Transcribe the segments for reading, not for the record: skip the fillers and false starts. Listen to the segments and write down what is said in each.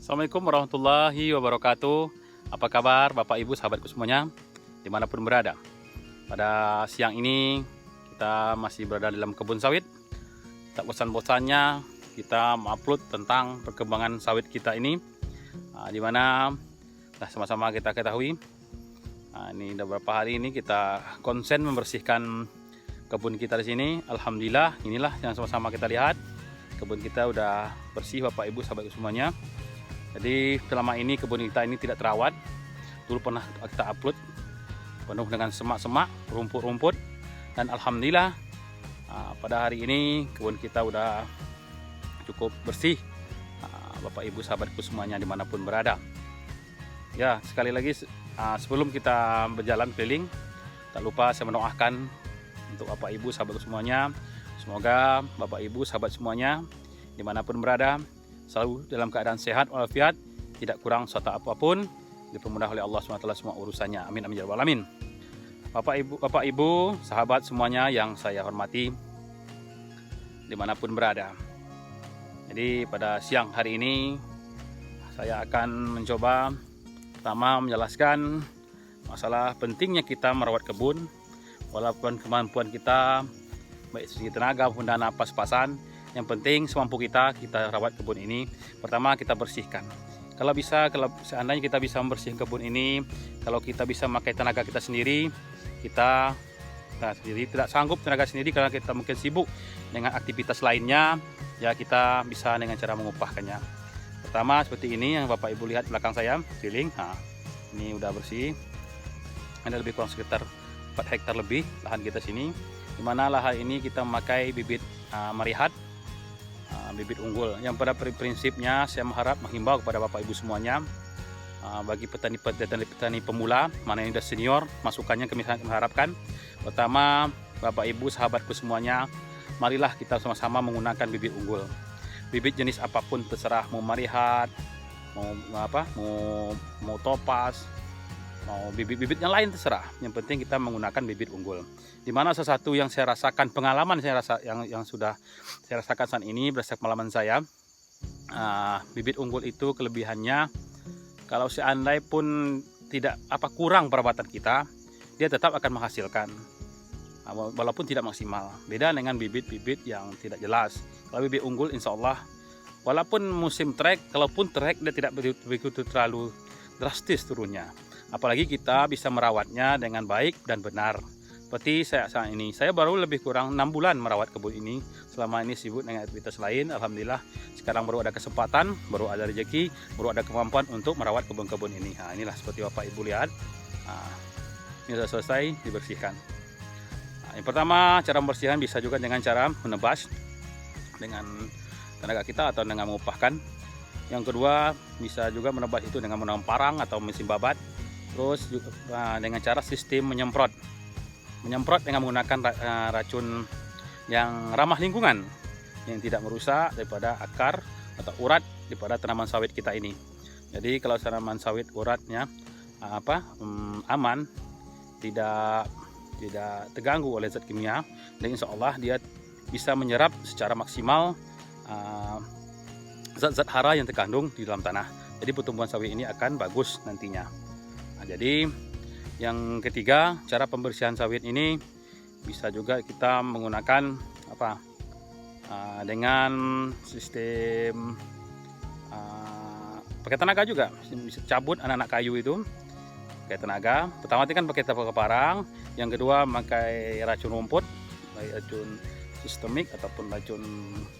Assalamualaikum warahmatullahi wabarakatuh. Apa kabar Bapak Ibu sahabatku semuanya dimanapun berada. Pada siang ini kita masih berada dalam kebun sawit. Tak bosan-bosannya kita mengupload tentang perkembangan sawit kita ini, dimana sama-sama kita ketahui ini udah beberapa hari ini kita konsen membersihkan kebun kita di sini. Alhamdulillah, inilah yang sama-sama kita lihat. Kebun kita udah bersih Bapak Ibu sahabatku semuanya. Jadi selama ini kebun kita ini tidak terawat. Dulu pernah kita upload penuh dengan semak-semak, rumput-rumput, dan alhamdulillah pada hari ini kebun kita udah cukup bersih. Bapak Ibu sahabatku semuanya dimanapun berada. Ya, sekali lagi sebelum kita berjalan keliling, tak lupa saya mendoakan untuk Bapak Ibu sahabatku semuanya. Semoga Bapak Ibu sahabat semuanya dimanapun berada selalu dalam keadaan sehat walafiat, tidak kurang suatu apapun, dipermudah oleh Allah SWT semua urusannya. Amin amin ya rabbal alamin. Bapak Ibu, sahabat semuanya yang saya hormati dimanapun berada. Jadi pada siang hari ini saya akan mencoba pertama menjelaskan masalah pentingnya kita merawat kebun. Walaupun kemampuan kita baik segi tenaga maupun dana pas-pasan, yang penting semampu kita rawat kebun ini. Pertama kita bersihkan. Kalau seandainya kita bisa membersihkan kebun ini, kalau kita bisa memakai tenaga kita sendiri, kita tidak sanggup tenaga sendiri karena kita mungkin sibuk dengan aktivitas lainnya, ya kita bisa dengan cara mengupahkannya. Pertama seperti ini yang Bapak Ibu lihat belakang saya, keliling. Ini udah bersih. Ada lebih kurang sekitar 4 hektar lebih lahan kita sini, dimana lahan ini kita memakai bibit marihat, bibit unggul. Yang pada prinsipnya saya menghimbau kepada Bapak Ibu semuanya, bagi petani pemula, mana yang sudah senior, masukannya kami sangat mengharapkan. Pertama, Bapak Ibu sahabatku semuanya, marilah kita sama-sama menggunakan bibit unggul. Bibit jenis apapun terserah, mau marihat, mau topas, mau bibit-bibit yang lain terserah. Yang penting kita menggunakan bibit unggul. Dimana sesuatu yang saya rasakan, pengalaman yang sudah saya rasakan saat ini berdasarkan pengalaman saya, bibit unggul itu kelebihannya, kalau seandainya pun tidak kurang perawatan kita, dia tetap akan menghasilkan, walaupun tidak maksimal. Beda dengan bibit-bibit yang tidak jelas. Kalau bibit unggul, insya Allah, walaupun musim trek, kalaupun trek dia tidak begitu terlalu drastis turunnya. Apalagi kita bisa merawatnya dengan baik dan benar. Seperti saya saat ini, saya baru lebih kurang 6 bulan merawat kebun ini. Selama ini sibuk dengan aktivitas lain. Alhamdulillah sekarang baru ada kesempatan, baru ada rezeki, baru ada kemampuan untuk merawat kebun-kebun ini. Inilah seperti Bapak Ibu lihat. Ini sudah selesai dibersihkan. Yang pertama, cara membersihkan bisa juga dengan cara menebas dengan tenaga kita atau dengan mengupahkan. Yang kedua, bisa juga menebas itu dengan menggunakan parang atau mesin babat. Terus juga dengan cara sistem menyemprot dengan menggunakan racun yang ramah lingkungan, yang tidak merusak daripada akar atau urat daripada tanaman sawit kita ini. Jadi kalau tanaman sawit uratnya aman, tidak terganggu oleh zat kimia, dan insya Allah dia bisa menyerap secara maksimal zat-zat hara yang terkandung di dalam tanah. Jadi pertumbuhan sawit ini akan bagus nantinya. Jadi yang ketiga, cara pembersihan sawit ini bisa juga kita menggunakan dengan sistem pakai tenaga juga. Bisa cabut anak-anak kayu itu pakai tenaga. Pertama kan pakai parang, yang kedua pakai racun rumput, baik racun sistemik ataupun racun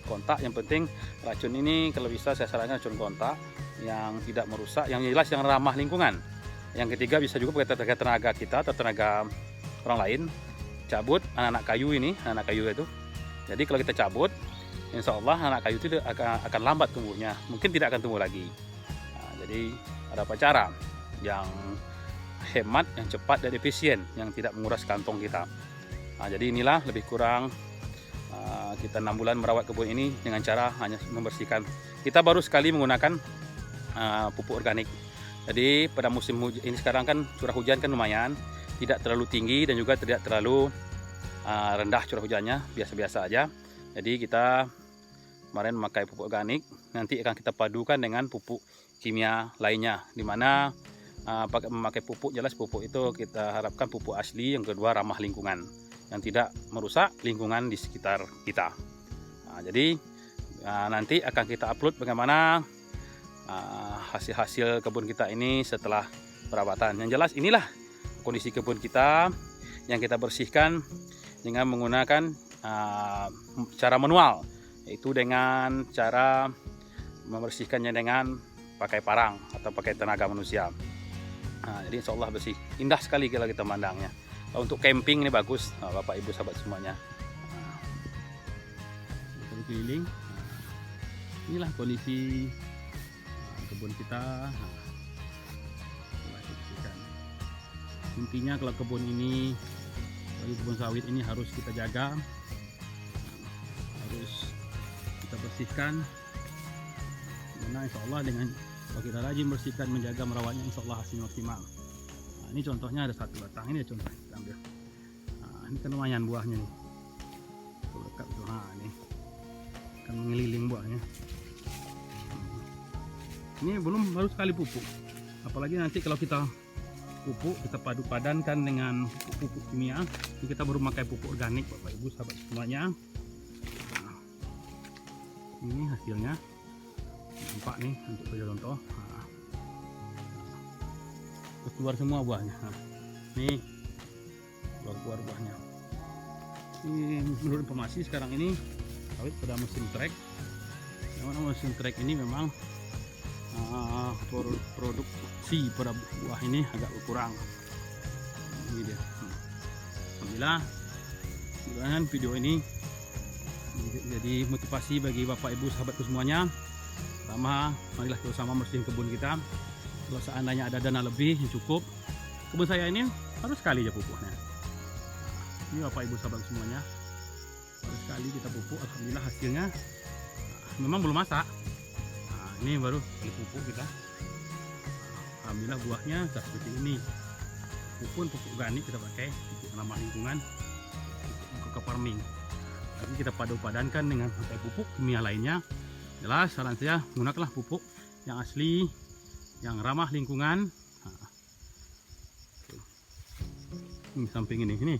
kontak. Yang penting racun ini kalau bisa saya sarankan racun kontak yang tidak merusak, yang jelas yang ramah lingkungan. Yang ketiga bisa juga pakai tenaga kita atau tenaga orang lain, cabut anak-anak kayu ini, anak kayu itu. Jadi kalau kita cabut, insya Allah anak kayu itu akan lambat tumbuhnya, mungkin tidak akan tumbuh lagi. Jadi ada cara yang hemat, yang cepat dan efisien, yang tidak menguras kantong kita. Jadi inilah lebih kurang kita 6 bulan merawat kebun ini dengan cara hanya membersihkan. Kita baru sekali menggunakan pupuk organik. Jadi pada musim ini sekarang kan curah hujan kan lumayan, tidak terlalu tinggi dan juga tidak terlalu rendah curah hujannya, biasa-biasa aja. Jadi kita kemarin memakai pupuk organik, nanti akan kita padukan dengan pupuk kimia lainnya, dimana memakai pupuk, jelas pupuk itu kita harapkan pupuk asli, yang kedua ramah lingkungan, yang tidak merusak lingkungan di sekitar kita. Jadi nanti akan kita upload bagaimana hasil-hasil kebun kita ini setelah perawatan. Yang jelas inilah kondisi kebun kita yang kita bersihkan dengan menggunakan cara manual, yaitu dengan cara membersihkannya dengan pakai parang atau pakai tenaga manusia. Jadi insya Allah bersih, indah sekali kalau kita memandangnya. Untuk camping ini bagus, Bapak Ibu sahabat semuanya. Keliling, inilah kondisi kebun kita. Intinya kalau kebun ini, kebun sawit ini harus kita jaga, harus kita bersihkan, karena insya Allah dengan kalau kita rajin bersihkan, menjaga, merawatnya, insya Allah hasil maksimal. Ini contohnya ada satu batang, ini contoh kita ambil. Ini kan lumayan buahnya nih, dekat tuh. Ini kan mengeliling buahnya. Ini baru sekali pupuk, apalagi nanti kalau kita pupuk, kita padu padankan dengan pupuk kimia. Ini kita baru pakai pupuk organik, Bapak Ibu sahabat semuanya. Ini hasilnya, nampak nih untuk contoh. Keluar semua buahnya. Nih keluar buahnya. Ini menurut informasi sekarang ini sawit pada musim trek. Yang mana musim trek ini memang produksi pada buah ini agak berkurang. Ini dia. Alhamdulillah, mudah-mudahan video ini jadi motivasi bagi Bapak Ibu sahabatku semuanya. Pertama, marilah kita sama bersihin kebun kita. Kalau seandainya ada dana lebih yang cukup, kebun saya ini harus sekali aja pupuknya. Ini Bapak Ibu sahabat semuanya, harus sekali kita pupuk. Alhamdulillah hasilnya memang belum masak. Ini baru kali pupuk kita. Alhamdulillah buahnya seperti ini. Pupuk organik kita pakai, pupuk ramah lingkungan, pupuk farming. Tapi kita padankan dengan pakai pupuk kimia lainnya. Jelas saran saya, gunakanlah pupuk yang asli, yang ramah lingkungan. Ini samping ini.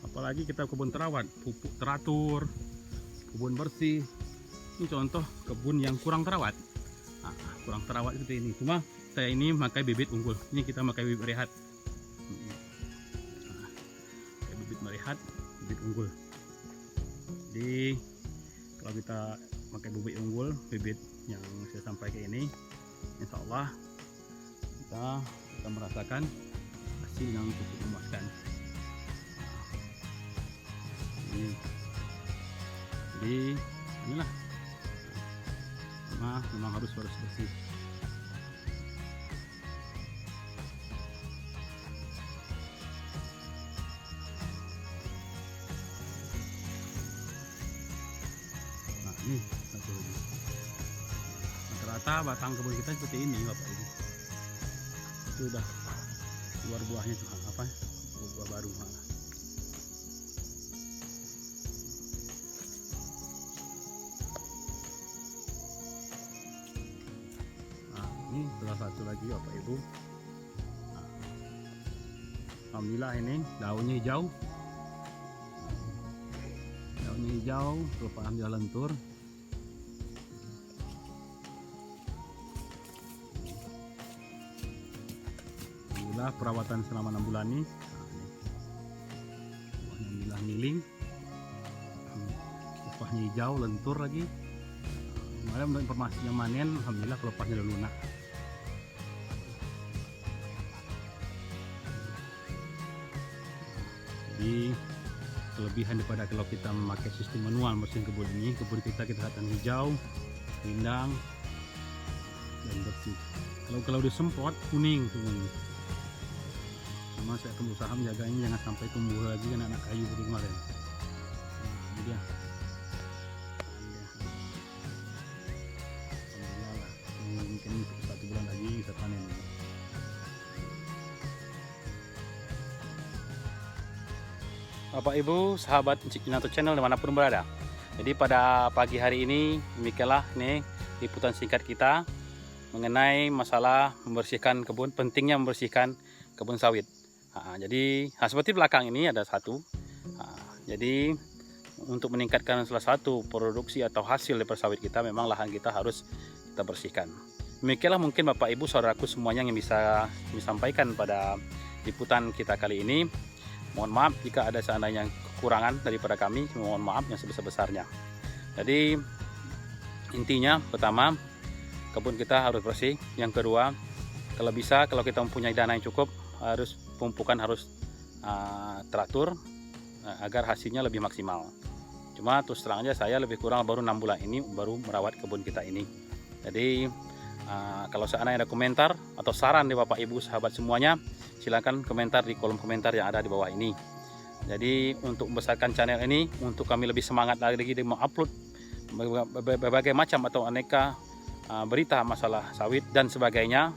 Apalagi kita kebun terawat, pupuk teratur, kebun bersih. Ini contoh kebun yang kurang terawat. Kurang terawat seperti ini. Cuma saya ini pakai bibit unggul. Ini kita pakai bibit merehat. Bibit merehat, bibit unggul. Jadi kalau kita pakai bibit unggul, bibit yang saya sampaikan ini, insya Allah kita merasakan hasil yang cukup memuaskan. Jadi inilah, memang harus bersih. Ini satu lagi. Rata-rata batang kebun kita seperti ini, Bapak Ibu. Itu udah keluar buahnya tuh, buah baru. Ini salah satu lagi, Bapak Ibu. Alhamdulillah ini daunnya hijau. Daunnya hijau, alhamdulillah lentur. Alhamdulillah perawatan selama 6 bulan ini. Alhamdulillah ngiling. Upahnya hijau, lentur lagi. Kemarin menurut informasi yang manen, alhamdulillah kelepasnya udah lunak. Jadi kelebihan daripada kalau kita memakai sistem manual mesin kebun ini, kebun kita kelihatan hijau, rindang, dan bersih. Kalau disempot kuning semuanya. Cuma saya akan berusaha menjaganya jangan sampai tumbuh lagi anak-anak kayu seperti kemarin. Ini dia. Alhamdulillah lah. Mungkin 1 bulan lagi bisa panen. Bapak Ibu sahabat Cik Minato Channel dimanapun berada. Jadi pada pagi hari ini demikianlah nih liputan singkat kita mengenai masalah membersihkan kebun, pentingnya membersihkan kebun sawit. Jadi seperti belakang ini ada satu. Jadi untuk meningkatkan salah satu produksi atau hasil dari sawit kita, memang lahan kita harus kita bersihkan. Demikianlah mungkin Bapak Ibu saudaraku semuanya yang bisa kami sampaikan pada liputan kita kali ini. Mohon maaf jika ada seandainya kekurangan daripada kami, mohon maaf yang sebesar-besarnya. Jadi intinya pertama, kebun kita harus bersih. Yang kedua, kalau bisa, kalau kita mempunyai dana yang cukup, harus pemupukan harus teratur agar hasilnya lebih maksimal. Cuma terus terang aja saya lebih kurang baru 6 bulan ini baru merawat kebun kita ini. Jadi kalau seandainya ada komentar atau saran dari Bapak Ibu sahabat semuanya, silakan komentar di kolom komentar yang ada di bawah ini. Jadi untuk membesarkan channel ini, untuk kami lebih semangat lagi di mengupload berbagai macam atau aneka berita masalah sawit dan sebagainya.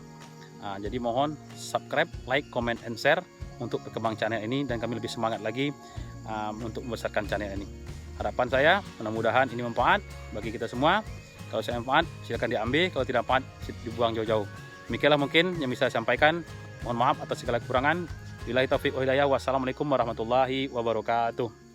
Jadi mohon subscribe, like, comment, and share untuk berkembang channel ini, dan kami lebih semangat lagi untuk membesarkan channel ini. Harapan saya mudah-mudahan ini manfaat bagi kita semua. Kalau saya manfaat silakan diambil, kalau tidak manfaat dibuang jauh-jauh. Demikianlah mungkin yang bisa saya sampaikan. Mohon maaf atas segala kekurangan. Billahi taufiq wal hidayah. Wassalamualaikum warahmatullahi wabarakatuh.